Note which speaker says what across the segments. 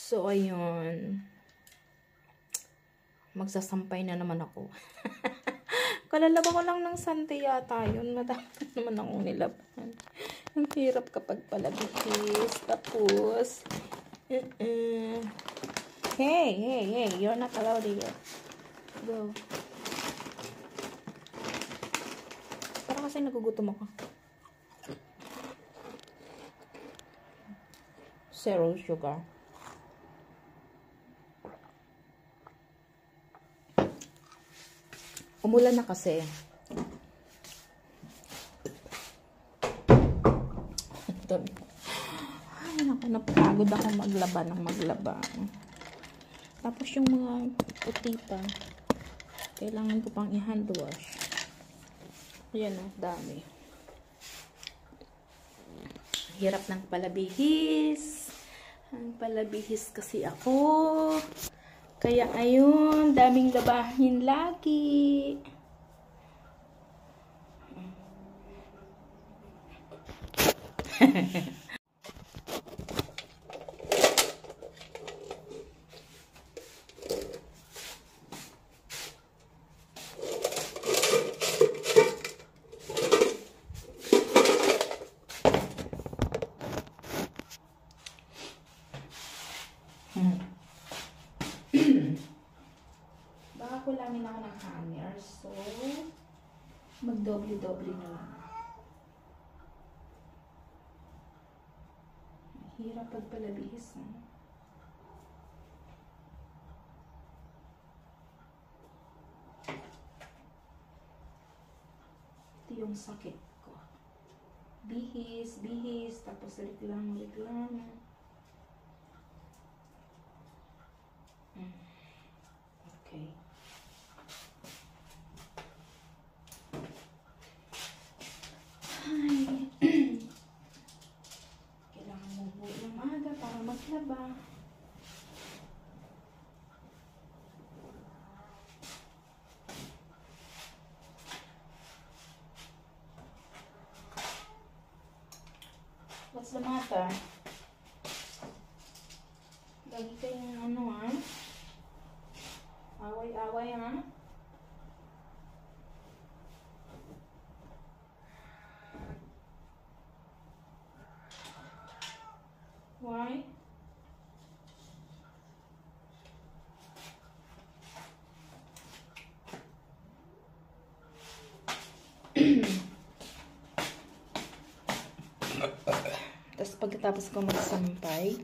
Speaker 1: So, ayun. Magsasampay na naman ako. Kalalaba ko lang ng sante yata yun. Madami naman akong nilaban. Ang hirap kapag palabihis. Tapos, hey, you're not allowed here. Go. Parang kasi nagugutom ako. Zero sugar. Umulan na kasi. Ay, naku, napagod ako maglaba ng maglaba. Tapos yung mga puti pa, kailangan ko pang i-hand wash. Ayan o, dami. Hirap ng palabihis. Ang palabihis kasi ako. Kaya ayun, daming labahin lagi. Baka kulangin ako ng hanger, so magdoble-doble na lang. Hirap pagpalabihis, no? Ito yung sakit ko. Bihis, tapos reklamo. Okay. Ay. Kailangan mo buo ng aga para maglaba. What's the matter? Lagi kayong ano, ha? Away-away, ha? Why? Tapos pagkatapos ko magsampay,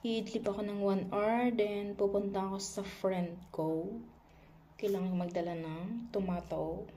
Speaker 1: i-idlip ako ng 1 hour, then pupunta ako sa friend ko. Kailangan magdala ng tomato,